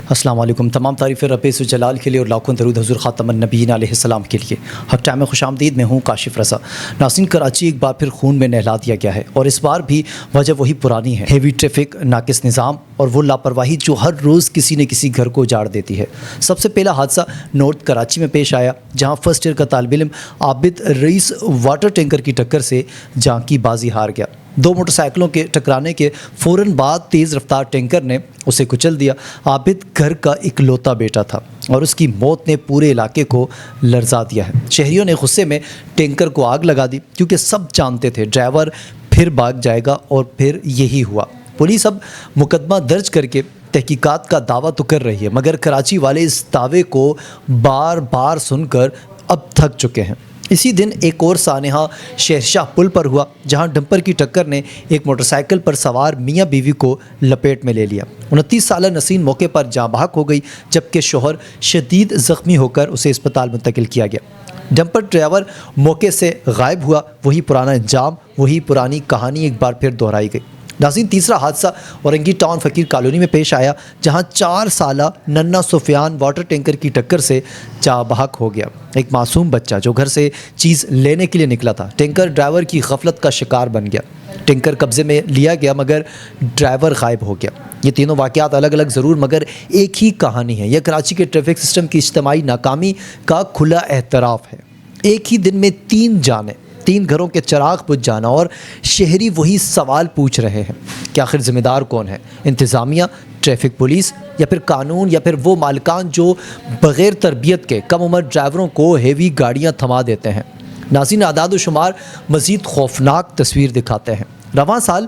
السلام علیکم. تمام تعریفیں رب عز و جلال کے لیے اور لاکھوں درود حضور خاتم النبیین علیہ السلام کے لیے. حق ٹائم میں خوش آمدید. میں ہوں کاشف رضا. ناظرین، کراچی ایک بار پھر خون میں نہلا دیا گیا ہے اور اس بار بھی وجہ وہی پرانی ہے: ہیوی ٹریفک، ناقص نظام اور وہ لاپرواہی جو ہر روز کسی نہ کسی گھر کو اجاڑ دیتی ہے. سب سے پہلا حادثہ نارتھ کراچی میں پیش آیا، جہاں فرسٹ ایئر کا طالب علم عابد رئیس واٹر ٹینکر کی ٹکر سے جان کی بازی ہار گیا. دو موٹر سائیکلوں کے ٹکرانے کے فوراً بعد تیز رفتار ٹینکر نے اسے کچل دیا. عابد گھر کا اکلوتا بیٹا تھا اور اس کی موت نے پورے علاقے کو لرزا دیا ہے. شہریوں نے غصے میں ٹینکر کو آگ لگا دی کیونکہ سب جانتے تھے ڈرائیور پھر بھاگ جائے گا، اور پھر یہی ہوا. پولیس اب مقدمہ درج کر کے تحقیقات کا دعویٰ تو کر رہی ہے، مگر کراچی والے اس دعوے کو بار بار سن کر اب تھک چکے ہیں. اسی دن ایک اور سانحہ شہرشاہ پل پر ہوا، جہاں ڈمپر کی ٹکر نے ایک موٹر سائیکل پر سوار میاں بیوی کو لپیٹ میں لے لیا. 29 سالہ نسرین موقع پر جاں بحق ہو گئی، جبکہ شوہر شدید زخمی ہو کر اسے اسپتال منتقل کیا گیا. ڈمپر ڈرائیور موقع سے غائب ہوا. وہی پرانا انجام، وہی پرانی کہانی ایک بار پھر دہرائی گئی. ناظرین، تیسرا حادثہ اورنگی ٹاؤن فقیر کالونی میں پیش آیا، جہاں 4 سالہ ننا سفیان واٹر ٹینکر کی ٹکر سے جاں بحق ہو گیا. ایک معصوم بچہ جو گھر سے چیز لینے کے لیے نکلا تھا، ٹینکر ڈرائیور کی غفلت کا شکار بن گیا. ٹینکر قبضے میں لیا گیا مگر ڈرائیور غائب ہو گیا. یہ تینوں واقعات الگ الگ ضرور مگر ایک ہی کہانی ہے. یہ کراچی کے ٹریفک سسٹم کی اجتماعی ناکامی کا کھلا اعتراف ہے. ایک ہی دن میں 3 جانیں، 3 گھروں کے چراغ بجھ جانا، اور شہری وہی سوال پوچھ رہے ہیں کہ آخر ذمہ دار کون ہے؟ انتظامیہ، ٹریفک پولیس، یا پھر قانون، یا پھر وہ مالکان جو بغیر تربیت کے کم عمر ڈرائیوروں کو ہیوی گاڑیاں تھما دیتے ہیں. ناظرین، اعداد و شمار مزید خوفناک تصویر دکھاتے ہیں. رواں سال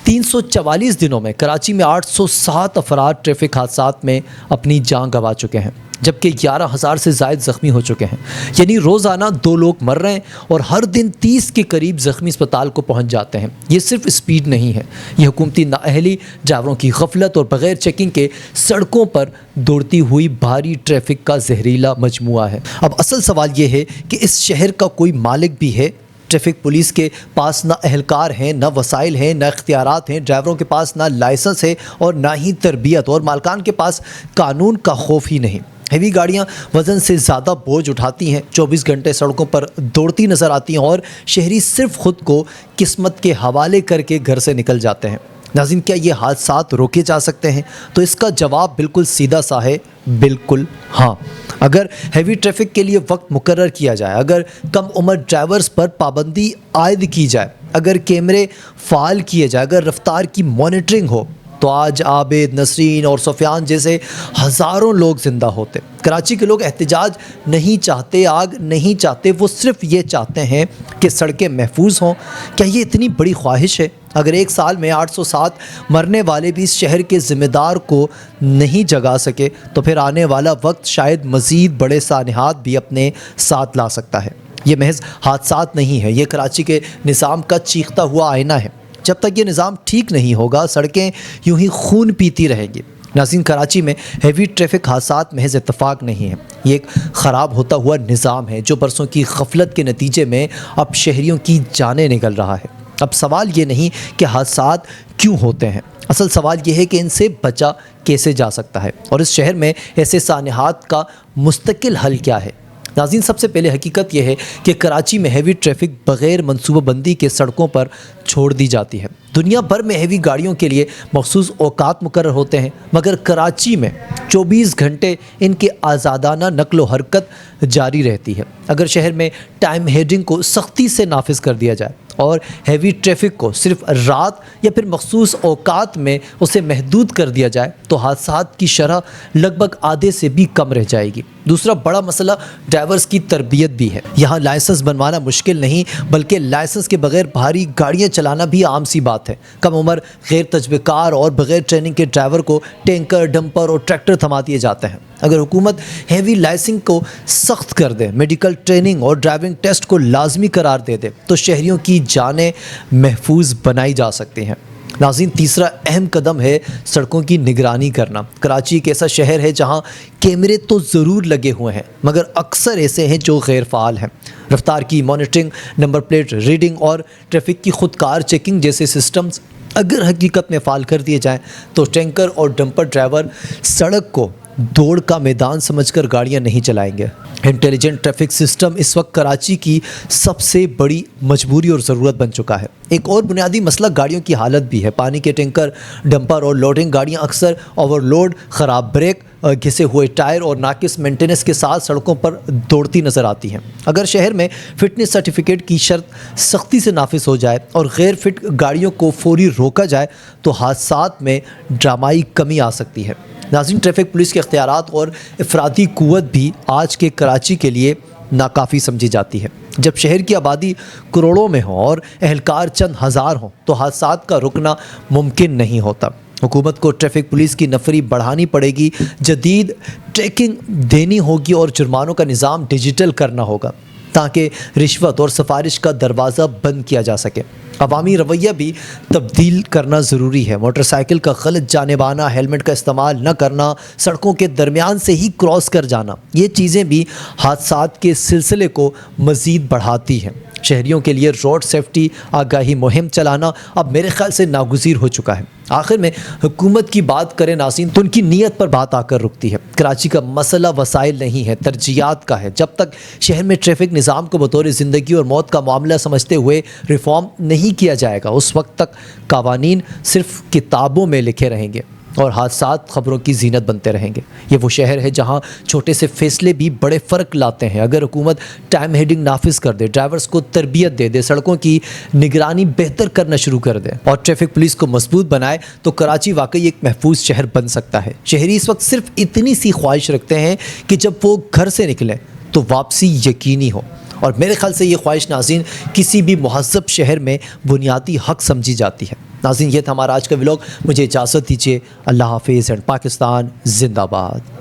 344 دنوں میں کراچی میں 807 افراد ٹریفک حادثات میں اپنی جان گنوا چکے ہیں، جبکہ 11,000 سے زائد زخمی ہو چکے ہیں. یعنی روزانہ 2 لوگ مر رہے ہیں اور ہر دن 30 کے قریب زخمی اسپتال کو پہنچ جاتے ہیں. یہ صرف اسپیڈ نہیں ہے، یہ حکومتی نااہلی، ڈرائیوروں کی غفلت اور بغیر چیکنگ کے سڑکوں پر دوڑتی ہوئی بھاری ٹریفک کا زہریلا مجموعہ ہے. اب اصل سوال یہ ہے کہ اس شہر کا کوئی مالک بھی ہے؟ ٹریفک پولیس کے پاس نہ اہلکار ہیں، نہ وسائل ہیں، نہ اختیارات ہیں. ڈرائیوروں کے پاس نہ لائسنس ہے اور نہ ہی تربیت، اور مالکان کے پاس قانون کا خوف ہی نہیں. ہیوی گاڑیاں وزن سے زیادہ بوجھ اٹھاتی ہیں، 24 گھنٹے سڑکوں پر دوڑتی نظر آتی ہیں، اور شہری صرف خود کو قسمت کے حوالے کر کے گھر سے نکل جاتے ہیں. ناظرین، کیا یہ حادثات روکے جا سکتے ہیں؟ تو اس کا جواب بالکل سیدھا سا ہے: بالکل ہاں. اگر ہیوی ٹریفک کے لیے وقت مقرر کیا جائے، اگر کم عمر ڈرائیورز پر پابندی عائد کی جائے، اگر کیمرے فعال کیے جائے، اگر رفتار کی مانیٹرنگ ہو، تو آج عابد، نسرین اور سفیان جیسے ہزاروں لوگ زندہ ہوتے. کراچی کے لوگ احتجاج نہیں چاہتے، آگ نہیں چاہتے، وہ صرف یہ چاہتے ہیں کہ سڑکیں محفوظ ہوں. کیا یہ اتنی بڑی خواہش ہے؟ اگر ایک سال میں 807 مرنے والے بھی اس شہر کے ذمہ دار کو نہیں جگا سکے، تو پھر آنے والا وقت شاید مزید بڑے سانحات بھی اپنے ساتھ لا سکتا ہے. یہ محض حادثات نہیں ہے، یہ کراچی کے نظام کا چیختا ہوا آئینہ ہے. جب تک یہ نظام ٹھیک نہیں ہوگا، سڑکیں یوں ہی خون پیتی رہیں گی. ناظرین، کراچی میں ہیوی ٹریفک حادثات محض اتفاق نہیں ہیں، یہ ایک خراب ہوتا ہوا نظام ہے جو برسوں کی غفلت کے نتیجے میں اب شہریوں کی جانیں نگل رہا ہے. اب سوال یہ نہیں کہ حادثات کیوں ہوتے ہیں، اصل سوال یہ ہے کہ ان سے بچا کیسے جا سکتا ہے، اور اس شہر میں ایسے سانحات کا مستقل حل کیا ہے. ناظرین، سب سے پہلے حقیقت یہ ہے کہ کراچی میں ہیوی ٹریفک بغیر منصوبہ بندی کے سڑکوں پر چھوڑ دی جاتی ہے. دنیا بھر میں ہیوی گاڑیوں کے لیے مخصوص اوقات مقرر ہوتے ہیں، مگر کراچی میں 24 گھنٹے ان کی آزادانہ نقل و حرکت جاری رہتی ہے. اگر شہر میں ٹائم ہیڈنگ کو سختی سے نافذ کر دیا جائے اور ہیوی ٹریفک کو صرف رات یا پھر مخصوص اوقات میں اسے محدود کر دیا جائے، تو حادثات کی شرح لگ بھگ آدھے سے بھی کم رہ جائے گی. دوسرا بڑا مسئلہ ڈرائیورز کی تربیت بھی ہے. یہاں لائسنس بنوانا مشکل نہیں، بلکہ لائسنس کے بغیر بھاری گاڑیاں چلانا بھی عام سی بات ہے. کم عمر، غیر تجربہ کار اور بغیر ٹریننگ کے ڈرائیور کو ٹینکر، ڈمپر اور ٹریکٹر تھما دیے جاتے ہیں. اگر حکومت ہیوی لائسنس کو سخت کر دے، میڈیکل ٹریننگ اور ڈرائیونگ ٹیسٹ کو لازمی قرار دے دے، تو شہریوں کی جانیں محفوظ بنائی جا سکتی ہیں. ناظرین، تیسرا اہم قدم ہے سڑکوں کی نگرانی کرنا. کراچی ایک ایسا شہر ہے جہاں کیمرے تو ضرور لگے ہوئے ہیں، مگر اکثر ایسے ہیں جو غیر فعال ہیں. رفتار کی مانیٹرنگ، نمبر پلیٹ ریڈنگ اور ٹریفک کی خودکار چیکنگ جیسے سسٹمز اگر حقیقت میں فعال کر دیے جائیں تو ٹینکر اور ڈمپر ڈرائیور سڑک کو دوڑ کا میدان سمجھ کر گاڑیاں نہیں چلائیں گے۔ انٹیلیجنٹ ٹریفک سسٹم اس وقت کراچی کی سب سے بڑی مجبوری اور ضرورت بن چکا ہے۔ ایک اور بنیادی مسئلہ گاڑیوں کی حالت بھی ہے۔ پانی کے ٹینکر، ڈمپر اور لوڈنگ گاڑیاں اکثر اوور لوڈ، خراب بریک، گھسے ہوئے ٹائر اور ناقص مینٹیننس کے ساتھ سڑکوں پر دوڑتی نظر آتی ہیں۔ اگر شہر میں فٹنس سرٹیفکیٹ کی شرط سختی سے نافذ ہو جائے اور غیر فٹ گاڑیوں کو فوری روکا جائے تو حادثات میں ڈرامائی کمی آ سکتی ہے۔ ناظرین، ٹریفک پولیس کے اختیارات اور افرادی قوت بھی آج کے کراچی کے لیے ناکافی سمجھی جاتی ہے۔ جب شہر کی آبادی کروڑوں میں ہو اور اہلکار چند ہزار ہوں تو حادثات کا رکنا ممکن نہیں ہوتا۔ حکومت کو ٹریفک پولیس کی نفری بڑھانی پڑے گی، جدید ٹریکنگ دینی ہوگی اور جرمانوں کا نظام ڈیجیٹل کرنا ہوگا تاکہ رشوت اور سفارش کا دروازہ بند کیا جا سکے۔ عوامی رویہ بھی تبدیل کرنا ضروری ہے۔ موٹر سائیکل کا غلط جانبانہ، ہیلمٹ کا استعمال نہ کرنا، سڑکوں کے درمیان سے ہی کراس کر جانا، یہ چیزیں بھی حادثات کے سلسلے کو مزید بڑھاتی ہیں۔ شہریوں کے لیے روڈ سیفٹی آگاہی مہم چلانا اب میرے خیال سے ناگزیر ہو چکا ہے۔ آخر میں حکومت کی بات کریں ناظرین تو ان کی نیت پر بات آ کر رکتی ہے۔ کراچی کا مسئلہ وسائل نہیں ہے، ترجیحات کا ہے۔ جب تک شہر میں ٹریفک نظام کو بطور زندگی اور موت کا معاملہ سمجھتے ہوئے ریفارم نہیں کیا جائے گا، اس وقت تک قوانین صرف کتابوں میں لکھے رہیں گے اور حادثات خبروں کی زینت بنتے رہیں گے۔ یہ وہ شہر ہے جہاں چھوٹے سے فیصلے بھی بڑے فرق لاتے ہیں۔ اگر حکومت ٹائم ہیڈنگ نافذ کر دے، ڈرائیورز کو تربیت دے، سڑکوں کی نگرانی بہتر کرنا شروع کر دے اور ٹریفک پولیس کو مضبوط بنائے تو کراچی واقعی ایک محفوظ شہر بن سکتا ہے۔ شہری اس وقت صرف اتنی سی خواہش رکھتے ہیں کہ جب وہ گھر سے نکلیں تو واپسی یقینی ہو، اور میرے خیال سے یہ خواہش ناظرین کسی بھی مہذب شہر میں بنیادی حق سمجھی جاتی ہے۔ ناظرین، یہ تھا ہمارا آج کا ولاگ۔ مجھے اجازت دیجیے۔ اللہ حافظ اینڈ پاکستان زندہ باد۔